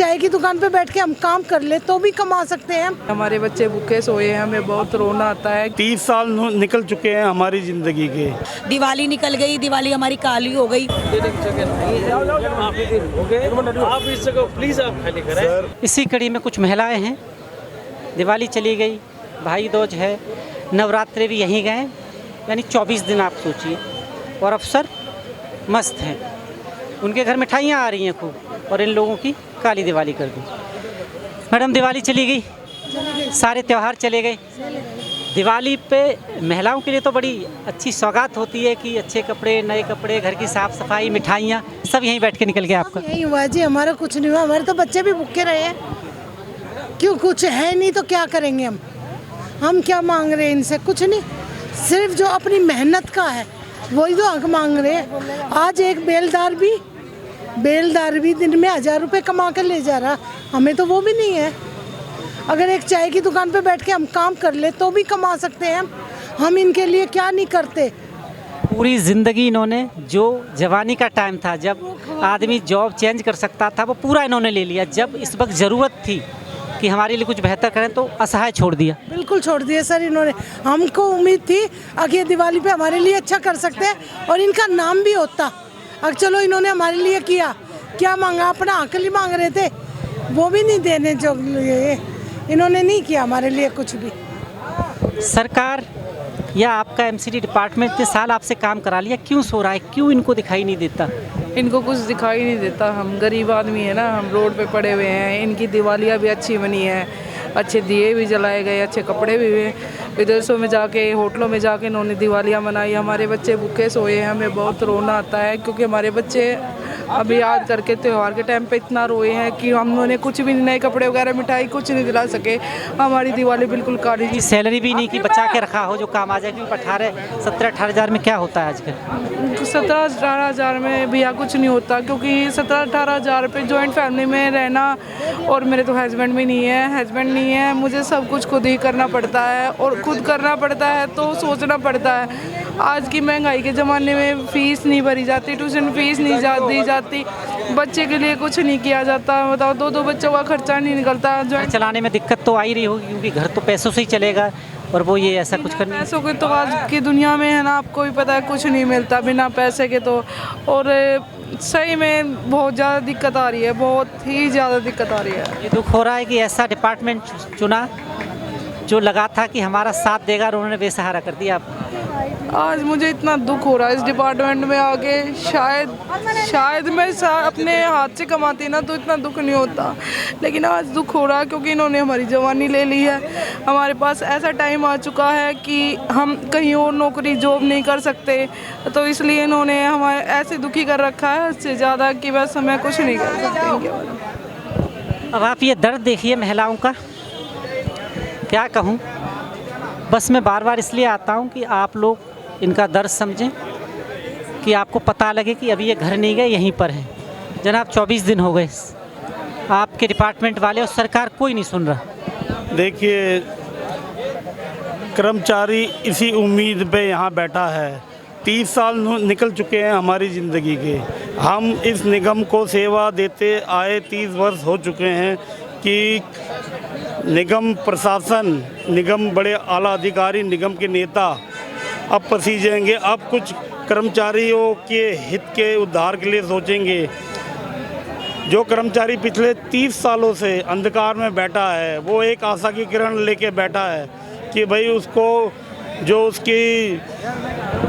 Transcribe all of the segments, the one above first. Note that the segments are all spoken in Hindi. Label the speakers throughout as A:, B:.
A: चाय की दुकान पे बैठ के हम काम कर ले तो भी कमा सकते हैं।
B: हमारे बच्चे भूखे सोए हैं, हमें बहुत रोना आता है।
C: 30 साल निकल चुके हैं हमारी जिंदगी के।
D: दिवाली निकल गई, दिवाली हमारी काली हो गई।
E: इसी कड़ी में कुछ महिलाएं हैं, दिवाली चली गई, भाई दूज है, नवरात्रे भी यहीं गए, यानी 24 दिन आप सोचिए, और अफसर मस्त हैं, उनके घर मिठाइयाँ आ रही हैं खूब, और इन लोगों की काली दिवाली कर दी। मैडम दिवाली चली गई, सारे त्यौहार चले गए। दिवाली पे महिलाओं के लिए तो बड़ी अच्छी सौगात होती है कि अच्छे कपड़े, नए कपड़े, घर की साफ़ सफाई, मिठाइयाँ, सब यहीं बैठ के निकल गया आपका।
A: यही हुआ जी, हमारा कुछ नहीं हुआ, हमारे तो बच्चे भी भूखे रहे हैं। क्यों, कुछ है नहीं तो क्या करेंगे हम क्या मांग रहे हैं इनसे? कुछ नहीं, सिर्फ जो अपनी मेहनत का है वही तो हक मांग रहे हैं। आज एक बेलदार भी दिन में 1000 रुपये कमा कर ले जा रहा, हमें तो वो भी नहीं है। अगर एक चाय की दुकान पे बैठ के हम काम कर ले तो भी कमा सकते हैं हम इनके लिए क्या नहीं करते।
E: पूरी ज़िंदगी इन्होंने, जो जवानी का टाइम था जब आदमी जॉब चेंज कर सकता था, वो पूरा इन्होंने ले लिया। जब इस वक्त ज़रूरत थी कि हमारे लिए कुछ बेहतर करें तो असहाय छोड़ दिया।
A: बिल्कुल छोड़ दिया सर इन्होंने। हमको उम्मीद थी आगे दिवाली पे हमारे लिए अच्छा कर सकते हैं और इनका नाम भी होता। अब चलो इन्होंने हमारे लिए किया, क्या मांगा? अपना हक ही मांग रहे थे, वो भी नहीं देने जो इन्होंने नहीं किया हमारे लिए कुछ भी।
E: सरकार या आपका एमसीडी डिपार्टमेंट इतने साल आपसे काम करा लिया, क्यों सो रहा है? क्यों इनको दिखाई नहीं देता?
B: इनको कुछ दिखाई नहीं देता। हम गरीब आदमी है ना, हम रोड पे पड़े हुए हैं। इनकी दिवालियाँ भी अच्छी बनी है, अच्छे दिए भी जलाए गए, अच्छे कपड़े भी हुए। विदेशों में जाके, होटलों में जाके इन्होंने दिवालियाँ मनाई। हमारे बच्चे भूखे सोए हैं, हमें बहुत रोना आता है क्योंकि हमारे बच्चे अभी याद करके त्यौहार के टाइम पे इतना रोए हैं कि हमने कुछ भी नए कपड़े वगैरह, मिठाई कुछ नहीं दिला सके। हमारी दिवाली बिल्कुल काली।
E: की सैलरी भी नहीं कि बचा के रखा हो जो काम आ जाए, क्योंकि 17-18 हज़ार में क्या होता है आजकल?
B: 17-18 हज़ार में भैया कुछ नहीं होता, क्योंकि 17-18 हज़ार पे जॉइंट फैमिली में रहना, और मेरे तो हस्बैंड भी नहीं है, मुझे सब कुछ खुद ही करना पड़ता है, और खुद करना पड़ता है तो सोचना पड़ता है। आज की महंगाई के ज़माने में फ़ीस नहीं भरी जाती, ट्यूशन फ़ीस नहीं दी जाती, बच्चे के लिए कुछ नहीं किया जाता। बताओ, 2 बच्चों का खर्चा नहीं निकलता।
E: घर चलाने में दिक्कत तो आ ही रही होगी, क्योंकि घर तो पैसों से ही चलेगा, और वो ये ऐसा कुछ करना।
B: पैसों के तो आज की दुनिया में है ना, आपको भी पता है, कुछ नहीं मिलता बिना पैसे के तो। और सही में बहुत ज़्यादा दिक्कत आ रही है, बहुत ही ज़्यादा दिक्कत आ रही है।
E: ये दुख हो रहा है कि ऐसा डिपार्टमेंट चुना जो लगा था कि हमारा साथ देगा, और उन्होंने बेसहारा कर दिया आपको।
B: आज मुझे इतना दुख हो रहा है इस डिपार्टमेंट में आके। शायद मैं अपने हाथ से कमाती ना तो इतना दुख नहीं होता, लेकिन आज दुख हो रहा है क्योंकि इन्होंने हमारी जवानी ले ली है। हमारे पास ऐसा टाइम आ चुका है कि हम कहीं और नौकरी जॉब नहीं कर सकते, तो इसलिए इन्होंने हमारे ऐसे दुखी कर रखा है उससे ज़्यादा कि बस हमें कुछ नहीं कर सकते इनके बारे में।
E: अब आप ये दर्द देखिए महिलाओं का, क्या कहूँ, बस मैं बार बार इसलिए आता हूँ कि आप लोग इनका दर्द समझें, कि आपको पता लगे कि अभी ये घर नहीं गए, यहीं पर हैं। जनाब 24 दिन हो गए, आपके डिपार्टमेंट वाले और सरकार कोई नहीं सुन रहा।
C: देखिए, कर्मचारी इसी उम्मीद पे यहाँ बैठा है। 30 साल निकल चुके हैं हमारी ज़िंदगी के। हम इस निगम को सेवा देते आए 30 वर्ष हो चुके हैं कि निगम प्रशासन, निगम बड़े आला अधिकारी, निगम के नेता अब पसीजेंगे, अब कुछ कर्मचारियों के हित के उद्धार के लिए सोचेंगे। जो कर्मचारी पिछले 30 सालों से अंधकार में बैठा है, वो एक आशा की किरण लेके बैठा है कि भाई उसको जो उसकी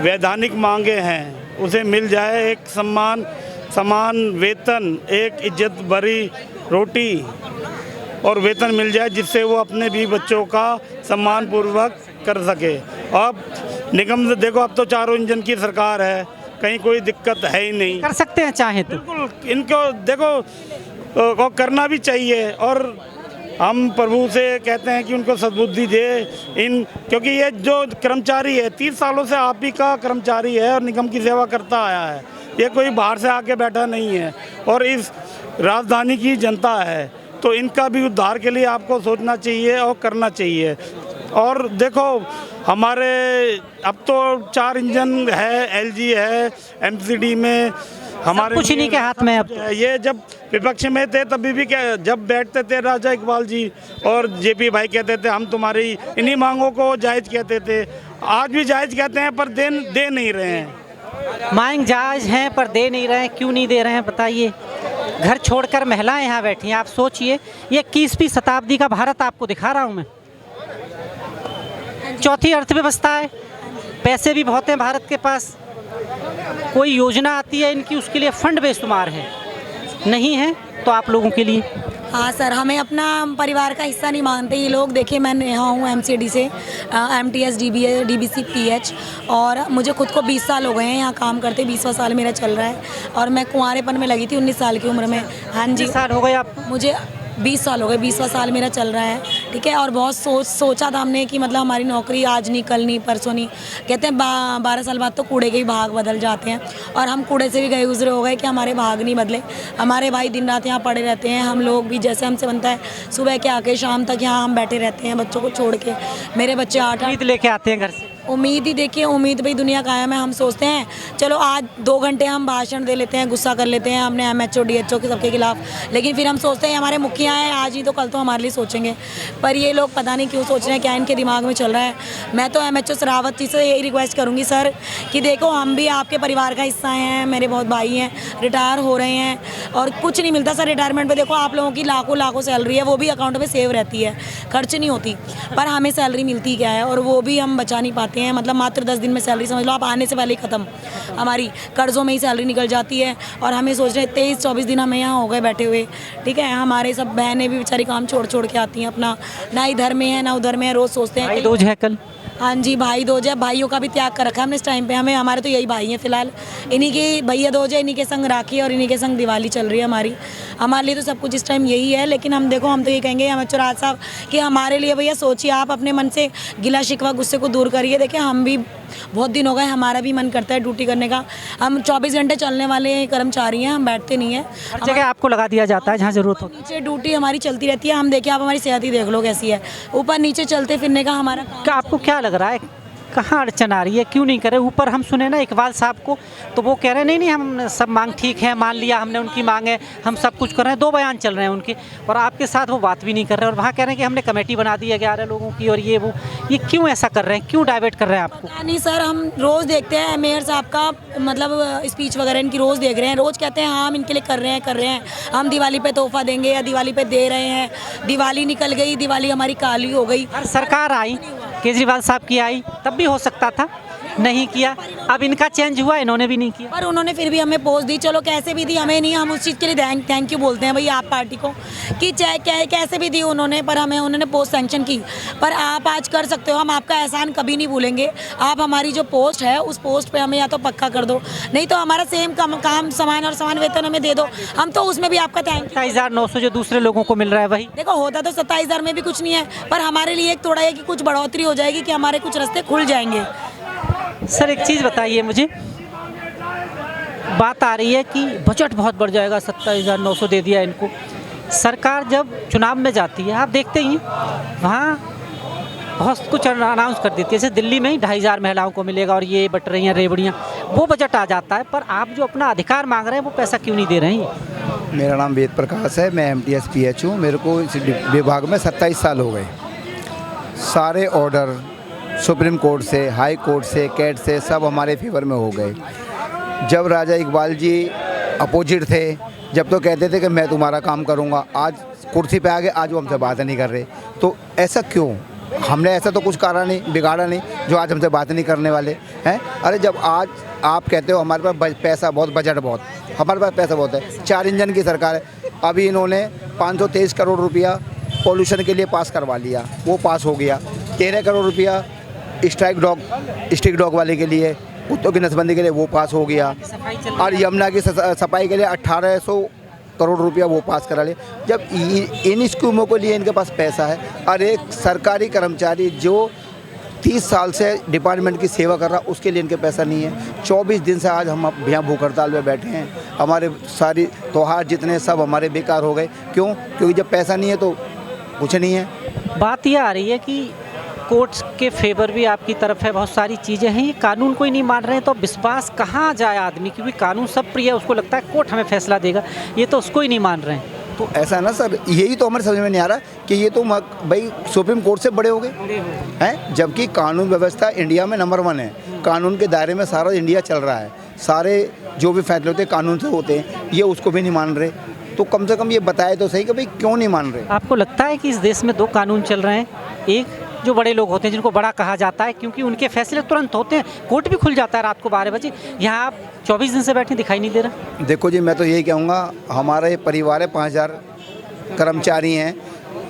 C: वैधानिक मांगे हैं उसे मिल जाए, एक समान वेतन, एक इज्जत भरी रोटी और वेतन मिल जाए, जिससे वो अपने भी बच्चों का सम्मानपूर्वक कर सके। अब निगम से देखो, अब तो 4 इंजन की सरकार है, कहीं कोई दिक्कत है ही नहीं।
E: कर सकते हैं चाहे तो।
C: बिल्कुल, इनको देखो करना भी चाहिए, और हम प्रभु से कहते हैं कि उनको सद्बुद्धि दे क्योंकि ये जो कर्मचारी है 30 सालों से आप ही का कर्मचारी है और निगम की सेवा करता आया है। ये कोई बाहर से आके बैठा नहीं है, और इस राजधानी की जनता है, तो इनका भी उद्धार के लिए आपको सोचना चाहिए और करना चाहिए। और देखो, हमारे अब तो 4 इंजन है, LG है, MCD में हमारे
E: कुछ इन्हीं के हाथ में अब।
C: ये जब विपक्ष में थे तभी भी क्या, जब बैठते थे राजा इकबाल जी और जेपी भाई कहते थे हम तुम्हारी इन्हीं मांगों को जायज़ कहते थे। आज भी जायज़ कहते हैं पर दे नहीं रहे हैं।
E: मांग जायज़ हैं पर दे नहीं रहे हैं, क्यों नहीं दे रहे हैं बताइए। घर छोड़कर महिलाएं यहाँ बैठी हैं, आप सोचिए ये 21वीं शताब्दी का भारत आपको दिखा रहा हूँ मैं। चौथी अर्थव्यवस्था है, पैसे भी बहुत हैं भारत के पास, कोई योजना आती है इनकी उसके लिए फंड बेशुमार है, नहीं है तो आप लोगों के लिए।
D: हाँ सर, हमें अपना परिवार का हिस्सा नहीं मानते ये लोग। देखिए मैं यहाँ हूँ एमसीडी से, MTS DBC PH, और मुझे खुद को 20 साल हो गए हैं यहाँ काम करते, 20वां साल मेरा चल रहा है और मैं कुंवारेपन में लगी थी 19 साल की उम्र में। हाँ जी,
E: 20 साल हो गए आप?
D: मुझे 20 साल हो गए, 20वां साल मेरा चल रहा है, ठीक है। और बहुत सोचा था हमने कि मतलब हमारी नौकरी आज नहीं, कल नहीं, परसों नहीं। कहते हैं 12 साल बाद तो कूड़े के ही भाग बदल जाते हैं, और हम कूड़े से भी गए गुजरे हो गए कि हमारे भाग नहीं बदले। हमारे भाई दिन रात यहाँ पड़े रहते हैं, हम लोग भी जैसे हमसे बनता है सुबह के आके शाम तक यहाँ हम बैठे रहते हैं बच्चों को छोड़ के। मेरे बच्चे 8
E: लेके आते हैं घर से।
D: उम्मीद ही, देखिए उम्मीद भाई दुनिया कायम है। हम सोचते हैं चलो आज 2 घंटे हम भाषण दे लेते हैं, गुस्सा कर लेते हैं हमने MHO DHO के सबके खिलाफ, लेकिन फिर हम सोचते हैं हमारे मुखिया हैं, आज ही तो कल तो हमारे लिए सोचेंगे। पर ये लोग पता नहीं क्यों सोच रहे हैं, क्या इनके दिमाग में चल रहा है। मैं तो MHO रावत जी से यही रिक्वेस्ट करूँगी सर कि देखो हम भी आपके परिवार का हिस्सा हैं, मेरे बहुत भाई हैं, रिटायर हो रहे हैं और कुछ नहीं मिलता सर रिटायरमेंट पे। देखो आप लोगों की लाखों सैलरी है, वो भी अकाउंट में सेव रहती है, खर्च नहीं होती, पर हमें सैलरी मिलती क्या है और वो भी हम बचा नहीं पाते हैं। मतलब मात्र 10 दिन में सैलरी, समझ लो आप, आने से पहले ही ख़त्म, हमारी कर्ज़ों में ही सैलरी निकल जाती है। और हमें सोच रहे 23-24 दिन हमें यहाँ हो गए बैठे हुए, ठीक है। हमारे सब बहनें भी बेचारी काम छोड़ के आती हैं अपना, ना इधर में है ना उधर में है। रोज़ सोचते हैं
E: भाई दूज है कल।
D: हाँ जी, भाई दूज है। भाइयों का भी त्याग कर रखा है हमने इस टाइम पे। हमें हमारे तो यही भाई हैं फिलहाल, इन्हीं की भैया दूज है, इन्हीं के संग राखी और इन्हीं के संग दिवाली चल रही है हमारी। हमारे लिए तो सब कुछ इस टाइम यही है। लेकिन हम देखो, हम तो ये कहेंगे MHO राज साहब कि हमारे लिए भैया सोचिए, आप अपने मन से गिला शिकवा गुस्से को दूर करिए। देखिए हम भी बहुत दिन हो गए, हमारा भी मन करता है ड्यूटी करने का। हम 24 घंटे चलने वाले कर्मचारी हैं, हम बैठते नहीं हैं।
E: हर जगह आपको लगा दिया जाता है जहाँ ज़रूरत हो।
D: नीचे ड्यूटी हमारी चलती रहती है। हम देखिए, आप हमारी सेहत ही देख लो कैसी है, ऊपर नीचे चलते फिरने का हमारा काम।
E: क्या आपको क्या लग रहा है, कहाँ अड़चन आ रही है, क्यों नहीं करे? ऊपर हम सुने ना इकबाल साहब को, तो वो कह रहे नहीं हम सब मांग ठीक है, मान लिया हमने उनकी मांग है, हम सब कुछ कर रहे हैं। 2 बयान चल रहे हैं उनके, और आपके साथ वो बात भी नहीं कर रहे, और वहाँ कह रहे हैं कि हमने कमेटी बना दी है 11 लोगों की और ये वो। ये क्यों ऐसा कर रहे हैं, क्यों डाइवर्ट कर रहे हैं आपको?
D: नहीं सर, हम रोज़ देखते हैं मेयर साहब का मतलब स्पीच वगैरह इनकी रोज़ देख रहे हैं। रोज़ कहते हैं हाँ हम इनके लिए कर रहे हैं, हम दिवाली पे तोहफा देंगे या दिवाली पे दे रहे हैं। दिवाली निकल गई, दिवाली हमारी काली हो गई।
E: हर सरकार आई, केजरीवाल साहब की आई, तब भी हो सकता था, नहीं किया। अब इनका चेंज हुआ, इन्होंने भी नहीं किया।
D: पर उन्होंने फिर भी हमें पोस्ट दी, चलो कैसे भी दी, हमें नहीं, हम उस चीज़ के लिए थैंक यू बोलते हैं भैया आप पार्टी को, कि चाहे कैसे भी दी उन्होंने, पर हमें उन्होंने पोस्ट सैंक्शन की। पर आप आज कर सकते हो, हम आपका एहसान कभी नहीं भूलेंगे। आप हमारी जो पोस्ट है उस पोस्ट पे हमें या तो पक्का कर दो, नहीं तो हमारा सेम काम समान वेतन हमें दे दो, हम तो उसमें भी आपका थैंक यू।
E: 27,900 जो दूसरे लोगों को मिल रहा है वही।
D: देखो होता तो 27,000 में भी कुछ नहीं है, पर हमारे लिए एक थोड़ा है कि कुछ बढ़ोतरी हो जाएगी, कि हमारे कुछ रास्ते खुल जाएंगे।
E: सर एक चीज़ बताइए मुझे, बात आ रही है कि बजट बहुत बढ़ जाएगा, 27,900 दे दिया इनको। सरकार जब चुनाव में जाती है, आप देखते ही वहाँ बहुत कुछ अनाउंस कर देती है, जैसे दिल्ली में ही 2,500 महिलाओं को मिलेगा और ये बट रही हैं रेवड़ियाँ, वो बजट आ जाता है। पर आप जो अपना अधिकार मांग रहे हैं वो पैसा क्यों नहीं दे रहे हैं?
F: मेरा नाम वेद प्रकाश है, मैं MTS PH हूँ। मेरे को इस विभाग में 27 साल हो गए। सारे ऑर्डर सुप्रीम कोर्ट से, हाई कोर्ट से, कैट से सब हमारे फेवर में हो गए। जब राजा इकबाल जी अपोजिट थे, जब तो कहते थे कि मैं तुम्हारा काम करूँगा, आज कुर्सी पे आ गए, आज वो हमसे बात नहीं कर रहे। तो ऐसा क्यों? हमने ऐसा तो कुछ करा नहीं, बिगाड़ा नहीं जो आज हमसे बात नहीं करने वाले हैं। अरे जब आज आप कहते हो हमारे पास पैसा बहुत, बजट बहुत, हमारे पास पैसा बहुत है, 4 इंजन की सरकार है। अभी इन्होंने 523 करोड़ रुपया पॉल्यूशन के लिए पास करवा लिया, वो पास हो गया। 13 करोड़ रुपया स्ट्रीट डॉग वाले के लिए, कुत्तों की नसबंदी के लिए, वो पास हो गया। और यमुना की सफाई के लिए 1800 करोड़ रुपया वो पास करा ले। जब इन स्कीमों के लिए इनके पास पैसा है, और एक सरकारी कर्मचारी जो 30 साल से डिपार्टमेंट की सेवा कर रहा, उसके लिए इनके पैसा नहीं है। 24 दिन से आज हम यहाँ भूख हड़ताल में बैठे हैं। हमारे सारी त्योहार जितने सब हमारे बेकार हो गए। क्यों? क्योंकि जब पैसा नहीं है तो कुछ नहीं है।
E: बात यह आ रही है कि कोर्ट्स के फेवर भी आपकी तरफ है, बहुत सारी चीज़ें हैं, ये कानून को ही नहीं मान रहे हैं तो विश्वास कहाँ जाए आदमी, क्योंकि कानून सब प्रिय है, उसको लगता है कोर्ट हमें फैसला देगा, ये तो उसको ही नहीं मान रहे हैं।
F: तो ऐसा ना सर, यही तो हमारे समझ में नहीं आ रहा कि ये तो भाई सुप्रीम कोर्ट से बड़े हो गए हैं, जबकि कानून व्यवस्था इंडिया में नंबर 1 है। कानून के दायरे में सारा इंडिया चल रहा है, सारे जो भी फैसले होते हैं कानून से होते हैं, ये उसको भी नहीं मान रहे। तो कम से कम ये बताए तो सही कि भाई क्यों नहीं मान रहे।
E: आपको लगता है कि इस देश में 2 कानून चल रहे हैं, एक जो बड़े लोग होते हैं जिनको बड़ा कहा जाता है क्योंकि उनके फैसले तुरंत होते हैं, कोर्ट भी खुल जाता है रात को 12 बजे, यहाँ आप 24 दिन से बैठे दिखाई नहीं दे रहा।
F: देखो जी, मैं तो यही कहूँगा, हमारा ये परिवार है, 5000 कर्मचारी हैं,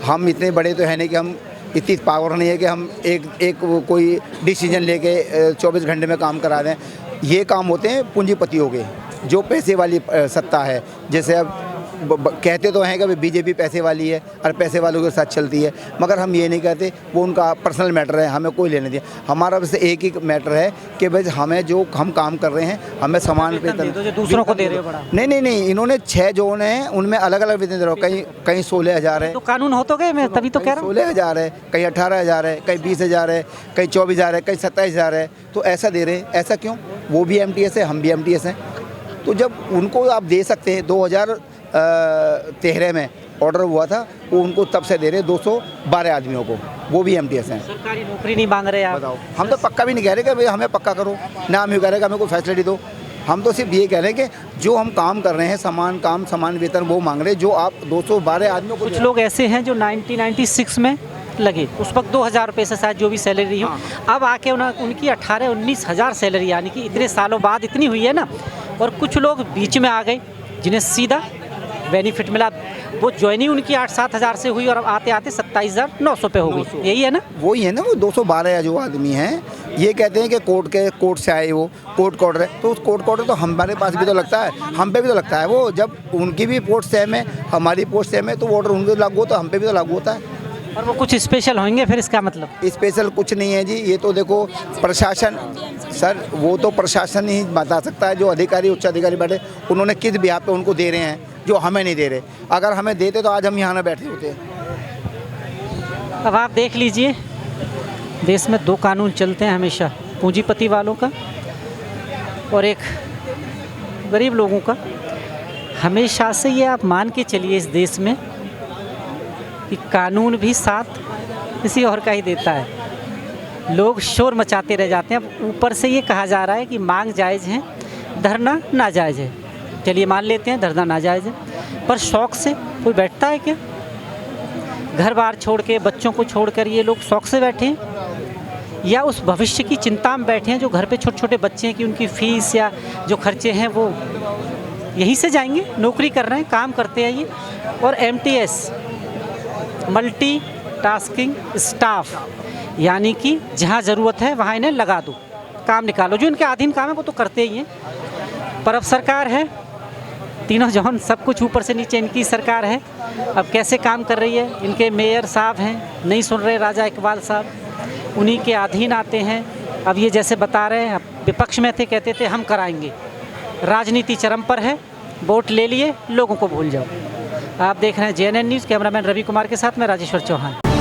F: हम इतने बड़े तो है नहीं कि हम इतनी पावर नहीं है कि हम एक कोई डिसीजन लेके 24 घंटे में काम करा दें। ये काम होते हैं पूंजीपतियों के, जो पैसे वाली सत्ता है। जैसे अब कहते तो हैं कि बीजेपी पैसे वाली है और पैसे वालों के साथ चलती है, मगर हम ये नहीं कहते, वो उनका पर्सनल मैटर है, हमें कोई लेने दिया। हमारा बस एक ही मैटर है कि भाई हमें जो हम काम कर रहे हैं हमें समान वेतन,
E: जो दूसरों को दे रहे हो बड़ा।
F: नहीं, इन्होंने 6 जोन हैं, उनमें अलग अलग वेतन दे रहे हो, कहीं 16,000 है,
E: तो कानून हो तो गए, मैं तभी तो कह रहा हूँ।
F: 16,000 है, कहीं 18,000 है, कहीं 20,000 है, कहीं 24,000 है, कहीं 27,000 है, तो ऐसा दे रहे हैं। ऐसा क्यों? वो भी MTS है, हम भी MTS हैं। तो जब उनको आप दे सकते हैं, 2013 में ऑर्डर हुआ था, वो उनको तब से दे रहे 212 आदमियों को, वो भी MTS हैं।
E: सरकारी नौकरी नहीं मांग रहे आप।
F: बताओ, हम तो पक्का भी नहीं कह रहे कि भाई हमें पक्का करो ना, हम ये कह रहे हैं कि हमें कोई फैसिलिटी दो। हम तो सिर्फ ये कह रहे हैं कि जो हम काम कर रहे हैं, समान काम समान वेतन वो मांग रहे हैं, जो आप 212 आदमियों को।
E: कुछ लोग ऐसे हैं जो 1996 में लगे, उस वक्त 2000 रुपये से शायद जो भी सैलरी हो, अब आके उनकी 18-19 हज़ार सैलरी, यानी कि इतने सालों बाद इतनी हुई है ना। और कुछ लोग बीच में आ गए जिन्हें सीधा बेनिफिट मिला, वो ज्वाइनिंग उनकी 8-7 हज़ार से हुई और अब आते आते 27,900 पे हो गई। यही है ना,
F: वही है ना, वो 212 जो आदमी हैं, ये कहते हैं कि कोर्ट से आए, वो कोर्ट ऑर्डर है, तो उस कोर्ट ऑर्डर तो हमारे पास भी तो लगता है, हम पे भी तो लगता है। वो जब उनकी भी पोस्ट सेम है, हमारी पोस्ट सेम है, तो वो ऑर्डर उनको लागू होता है, हम पे भी तो लागू होता है।
E: और वो कुछ स्पेशल होंगे फिर, इसका मतलब
F: स्पेशल कुछ नहीं है जी, ये तो देखो प्रशासन, सर वो तो प्रशासन ही बता सकता है, जो अधिकारी उच्च अधिकारी बैठे उन्होंने किस बिहार पे उनको दे रहे हैं, जो हमें नहीं दे रहे। अगर हमें देते तो आज हम यहाँ ना बैठे होते।
E: अब आप देख लीजिए, देश में 2 कानून चलते हैं हमेशा, पूंजीपति वालों का और एक गरीब लोगों का। हमेशा से ये आप मान के चलिए इस देश में कि कानून भी साथ किसी और का ही देता है। लोग शोर मचाते रह जाते हैं। अब ऊपर से ये कहा जा रहा है कि मांग जायज़ है, धरना नाजायज़ है। चलिए मान लेते हैं धरना नाजायज़ है, पर शौक़ से कोई बैठता है क्या? घर बार छोड़ के, बच्चों को छोड़कर ये लोग शौक़ से बैठे हैं, या उस भविष्य की चिंता में बैठे हैं जो घर पे छोटे छोटे बच्चे हैं कि उनकी फ़ीस या जो खर्चे हैं वो यहीं से जाएंगे? नौकरी कर रहे हैं, काम करते हैं ये। और MTS मल्टी टास्किंग स्टाफ, यानी कि जहाँ ज़रूरत है वहाँ इन्हें लगा दो, काम निकालो, जो इनके अधीन काम है वो तो करते ही हैं। पर अब सरकार है, तीनों जहान सब कुछ ऊपर से नीचे इनकी सरकार है। अब कैसे काम कर रही है? इनके मेयर साहब हैं, नहीं सुन रहे राजा इकबाल साहब, उन्हीं के अधीन आते हैं। अब ये जैसे बता रहे हैं, विपक्ष में थे, कहते थे हम कराएंगे, राजनीति चरम पर है, वोट ले लिए, लोगों को भूल जाओ। आप देख रहे हैं JNN news, cameraman Ravi Kumar के साथ मैं राजेश्वर चौहान।